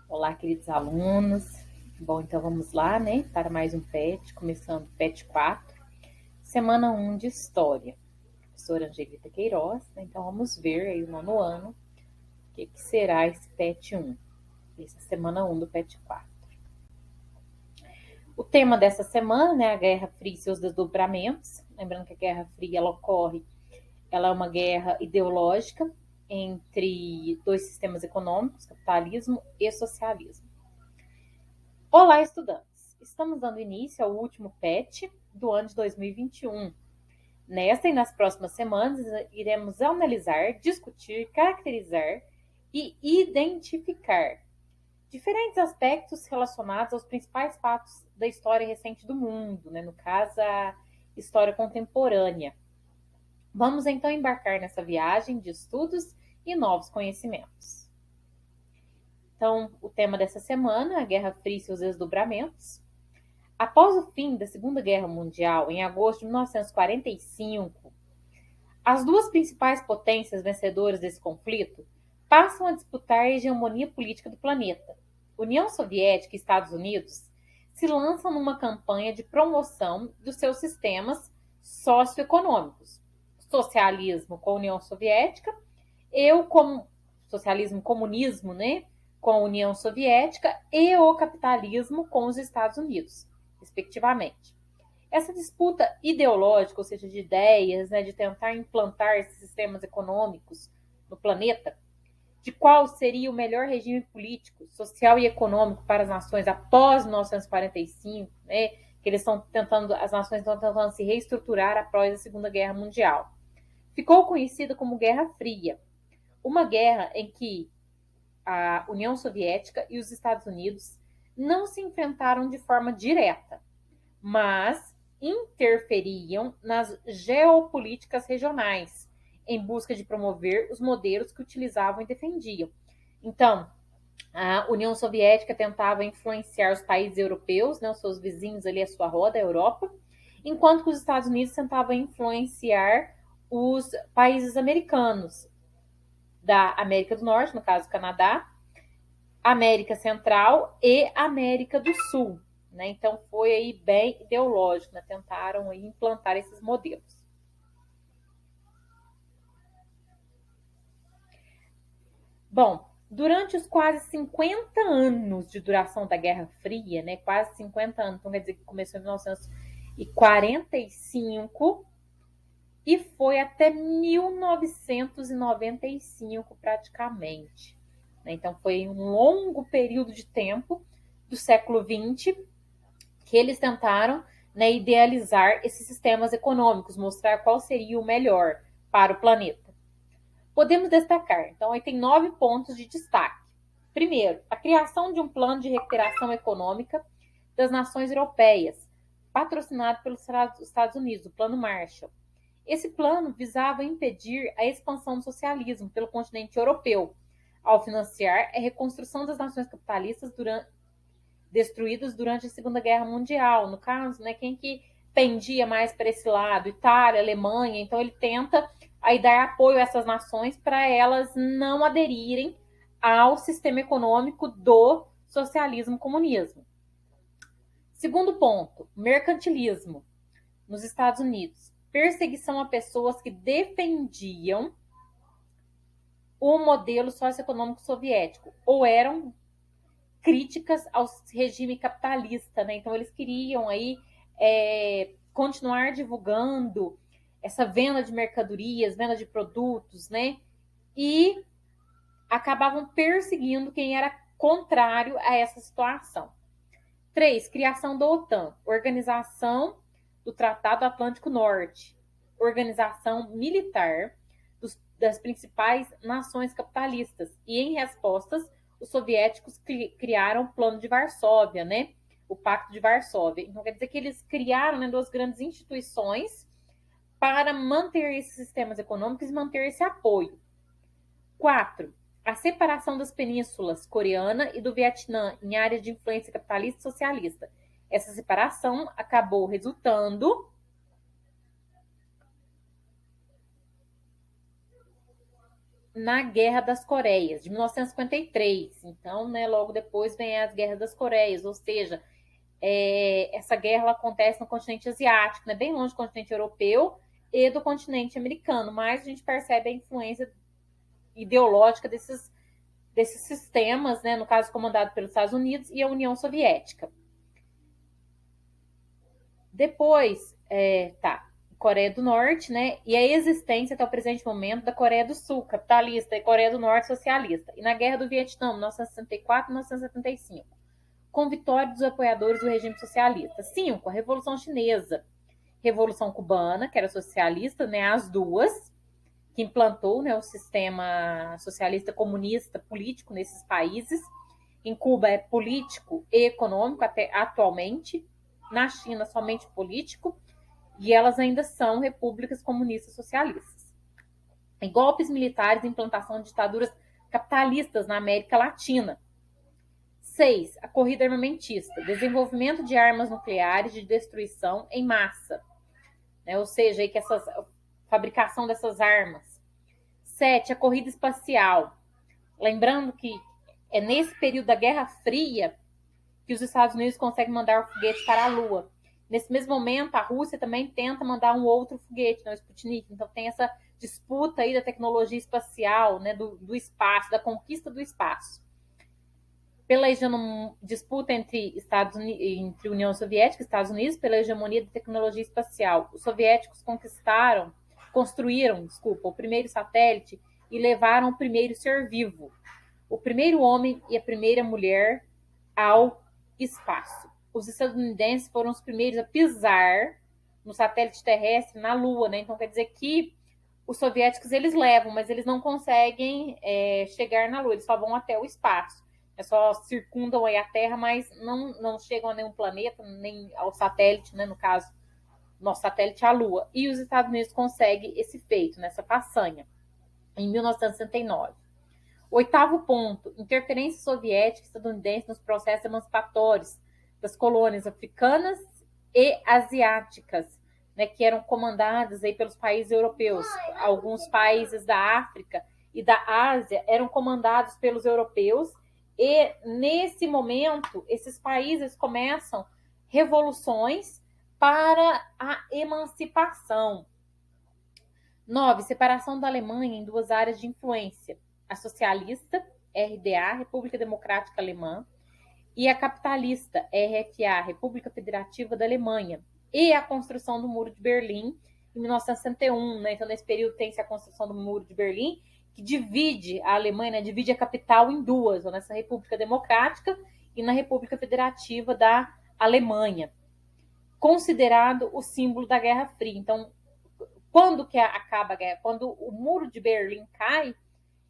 Olá, queridos alunos. Bom, então vamos lá, né, para mais um PET, começando PET 4, semana 1 de História. Professora Angelita Queiroz, né? Então vamos ver aí o nono ano, o que será esse PET 1, essa semana 1 do PET 4. O tema dessa semana é a Guerra Fria e seus desdobramentos. Lembrando que a Guerra Fria ela é uma guerra ideológica entre dois sistemas econômicos, capitalismo e socialismo. Olá, estudantes! Estamos dando início ao último PET do ano de 2021. Nesta e nas próximas semanas, iremos analisar, discutir, caracterizar e identificar diferentes aspectos relacionados aos principais fatos da história recente do mundo, né? No caso, a história contemporânea. Vamos então embarcar nessa viagem de estudos e novos conhecimentos. Então, o tema dessa semana, a Guerra Fria e seus desdobramentos. Após o fim da Segunda Guerra Mundial, em agosto de 1945, as duas principais potências vencedoras desse conflito passam a disputar a hegemonia política do planeta. União Soviética e Estados Unidos se lançam numa campanha de promoção dos seus sistemas socioeconômicos. Socialismo com a União Soviética, socialismo comunismo, né, com a União Soviética e o capitalismo com os Estados Unidos, respectivamente. Essa disputa ideológica, ou seja, de ideias, né, de tentar implantar esses sistemas econômicos no planeta, de qual seria o melhor regime político, social e econômico para as nações após 1945, né, que as nações estão tentando se reestruturar após a Segunda Guerra Mundial. Ficou conhecida como Guerra Fria, uma guerra em que a União Soviética e os Estados Unidos não se enfrentaram de forma direta, mas interferiam nas geopolíticas regionais, em busca de promover os modelos que utilizavam e defendiam. Então, a União Soviética tentava influenciar os países europeus, né, os seus vizinhos ali, a sua roda, a Europa, enquanto que os Estados Unidos tentavam influenciar os países americanos, da América do Norte, no caso, Canadá, América Central e América do Sul. Né? Então, foi aí bem ideológico, né? Tentaram aí implantar esses modelos. Bom, durante os quase 50 anos de duração da Guerra Fria, né? Quase 50 anos, então quer dizer que começou em 1945 e foi até 1995 praticamente. Então, foi um longo período de tempo do século XX que eles tentaram, né, idealizar esses sistemas econômicos, mostrar qual seria o melhor para o planeta. Podemos destacar, então, aí tem 9 pontos de destaque. Primeiro, a criação de um plano de recuperação econômica das nações europeias, patrocinado pelos Estados Unidos, o Plano Marshall. Esse plano visava impedir a expansão do socialismo pelo continente europeu, ao financiar a reconstrução das nações capitalistas destruídas durante a Segunda Guerra Mundial. No caso, né, quem que pendia mais para esse lado? Itália, Alemanha. Então ele tenta aí dar apoio a essas nações para elas não aderirem ao sistema econômico do socialismo-comunismo. Segundo ponto, mercantilismo nos Estados Unidos. Perseguição a pessoas que defendiam o modelo socioeconômico soviético ou eram críticas ao regime capitalista, né? Então eles queriam aí continuar divulgando essa venda de mercadorias, venda de produtos, né? E acabavam perseguindo quem era contrário a essa situação. 3. Criação da OTAN, Organização do Tratado Atlântico Norte, organização militar das principais nações capitalistas. E em respostas, os soviéticos criaram o Plano de Varsóvia, né? O Pacto de Varsóvia. Então, quer dizer que eles criaram, né, duas grandes instituições para manter esses sistemas econômicos e manter esse apoio. 4. A separação das penínsulas coreana e do Vietnã em áreas de influência capitalista e socialista. Essa separação acabou resultando na Guerra das Coreias, de 1953. Então, né, logo depois vem as Guerras das Coreias, ou seja, essa guerra ela acontece no continente asiático, né, bem longe do continente europeu e do continente americano, mas a gente percebe a influência ideológica desses sistemas, né, no caso comandado pelos Estados Unidos e a União Soviética. Depois, Coreia do Norte, né, e a existência até o presente momento da Coreia do Sul, capitalista, e Coreia do Norte, socialista. E na Guerra do Vietnã, 1964 e 1975, com vitória dos apoiadores do regime socialista. 5. A Revolução Chinesa, Revolução Cubana, que era socialista, né, as duas, que implantou, né, o sistema socialista comunista político nesses países. Em Cuba é político e econômico até atualmente. Na China, somente político. E elas ainda são repúblicas comunistas socialistas. E golpes militares e implantação de ditaduras capitalistas na América Latina. 6. A corrida armamentista. Desenvolvimento de armas nucleares de destruição em massa. Né? Ou seja, aí que fabricação dessas armas. 7. A corrida espacial. Lembrando que é nesse período da Guerra Fria que os Estados Unidos conseguem mandar o foguete para a Lua. Nesse mesmo momento, a Rússia também tenta mandar um outro foguete, o Sputnik. Então tem essa disputa aí da tecnologia espacial, né, do espaço, da conquista do espaço. Pela disputa entre União Soviética e Estados Unidos, pela hegemonia da tecnologia espacial. Os soviéticos construíram o primeiro satélite e levaram o primeiro ser vivo. O primeiro homem e a primeira mulher ao espaço. Os estadunidenses foram os primeiros a pisar no satélite terrestre na Lua, né? Então quer dizer que os soviéticos eles levam, mas eles não conseguem chegar na Lua, eles só vão até o espaço. Só circundam aí a Terra, mas não chegam a nenhum planeta, nem ao satélite, né? No caso, nosso satélite é a Lua. E os Estados Unidos conseguem esse feito, nessa façanha, em 1969. 8º ponto, interferência soviética e estadunidense nos processos emancipatórios das colônias africanas e asiáticas, né, que eram comandadas aí pelos países europeus. Alguns países da África e da Ásia eram comandados pelos europeus e, nesse momento, esses países começam revoluções para a emancipação. 9. Separação da Alemanha em duas áreas de influência. A socialista, RDA, República Democrática Alemã, e a capitalista, RFA, República Federativa da Alemanha, e a construção do Muro de Berlim em 1961. Né? Então, nesse período, tem-se a construção do Muro de Berlim, que divide a Alemanha, né? Divide a capital em duas, nessa República Democrática e na República Federativa da Alemanha, considerado o símbolo da Guerra Fria. Então, quando que acaba a guerra? Quando o Muro de Berlim cai,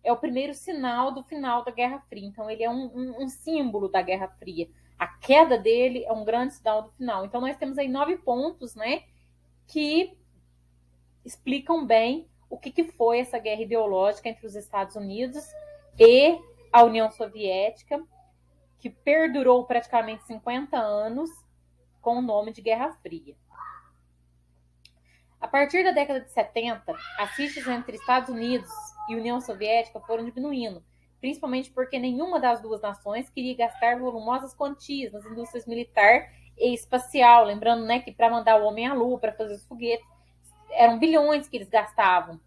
é o primeiro sinal do final da Guerra Fria. Então, ele é um símbolo da Guerra Fria. A queda dele é um grande sinal do final. Então, nós temos aí 9 pontos, né, que explicam bem o que foi essa guerra ideológica entre os Estados Unidos e a União Soviética, que perdurou praticamente 50 anos com o nome de Guerra Fria. A partir da década de 70, as rixas entre Estados Unidos e União Soviética foram diminuindo, principalmente porque nenhuma das duas nações queria gastar volumosas quantias nas indústrias militar e espacial. Lembrando, né, que para mandar o homem à Lua, para fazer os foguetes, eram bilhões que eles gastavam.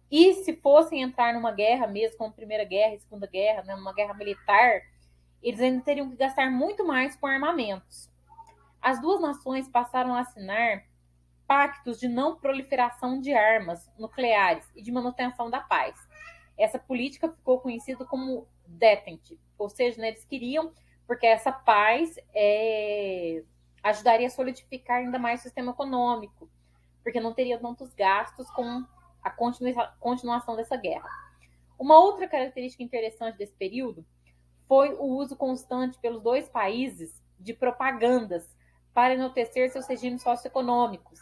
E se fossem entrar numa guerra mesmo, como Primeira Guerra e Segunda Guerra, né, numa guerra militar, eles ainda teriam que gastar muito mais com armamentos. As duas nações passaram a assinar pactos de não proliferação de armas nucleares e de manutenção da paz. Essa política ficou conhecida como Detente, ou seja, né, eles queriam, porque essa paz ajudaria a solidificar ainda mais o sistema econômico, porque não teria tantos gastos com a continuação dessa guerra. Uma outra característica interessante desse período foi o uso constante pelos dois países de propagandas para enaltecer seus regimes socioeconômicos.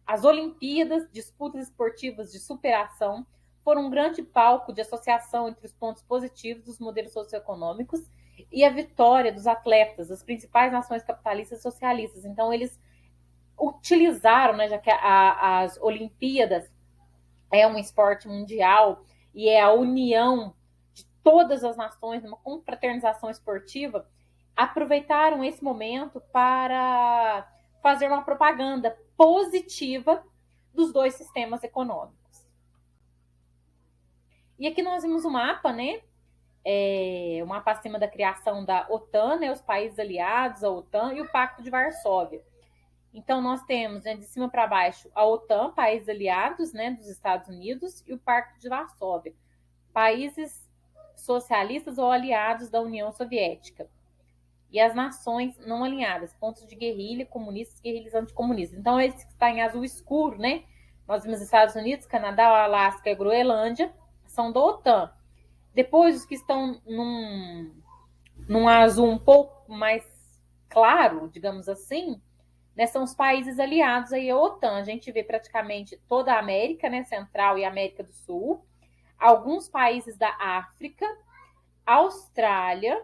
As Olimpíadas, disputas esportivas de superação, foram um grande palco de associação entre os pontos positivos dos modelos socioeconômicos e a vitória dos atletas das principais nações capitalistas e socialistas. Então, eles utilizaram, né, já que as Olimpíadas é um esporte mundial e é a união de todas as nações, numa confraternização esportiva, aproveitaram esse momento para fazer uma propaganda positiva dos dois sistemas econômicos. E aqui nós vimos o mapa, né? O mapa acima da criação da OTAN, né? Os países aliados à OTAN e o Pacto de Varsóvia. Então, nós temos, né, de cima para baixo, a OTAN, países aliados, né, dos Estados Unidos, e o Pacto de Varsóvia, países socialistas ou aliados da União Soviética. E as nações não alinhadas, pontos de guerrilha, comunistas, guerrilhas anticomunistas. Então, esse que está em azul escuro, né? Nós vimos Estados Unidos, Canadá, Alasca e Groenlândia, são da OTAN. Depois, os que estão num azul um pouco mais claro, digamos assim, né, são os países aliados aí à OTAN. A gente vê praticamente toda a América, né, Central e América do Sul, alguns países da África, Austrália,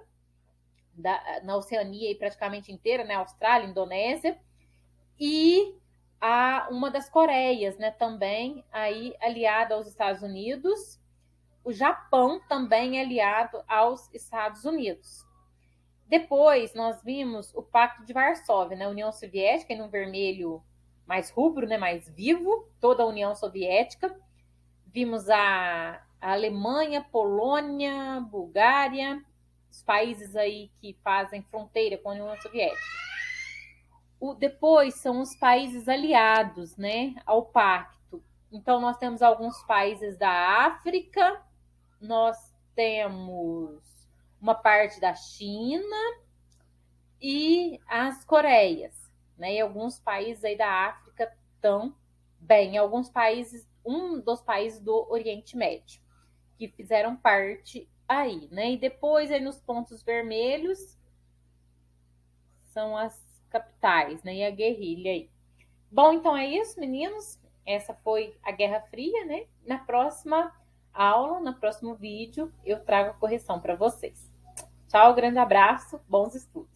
na Oceania aí praticamente inteira, né, Austrália, Indonésia, e uma das Coreias, né, também aí aliada aos Estados Unidos. O Japão também é aliado aos Estados Unidos. Depois, nós vimos o Pacto de Varsóvia, né? A União Soviética, no vermelho mais rubro, né? Mais vivo, toda a União Soviética. Vimos a Alemanha, Polônia, Bulgária, os países aí que fazem fronteira com a União Soviética. Depois são os países aliados, né? Ao pacto. Então, nós temos alguns países da África, nós temos uma parte da China e as Coreias, né? E alguns países aí da África também, alguns países, um dos países do Oriente Médio, que fizeram parte aí, né? E depois aí nos pontos vermelhos são as capitais, né? E a guerrilha aí. Bom, então é isso, meninos. Essa foi a Guerra Fria, né? Na próxima aula, no próximo vídeo, eu trago a correção para vocês. Tchau, grande abraço, bons estudos.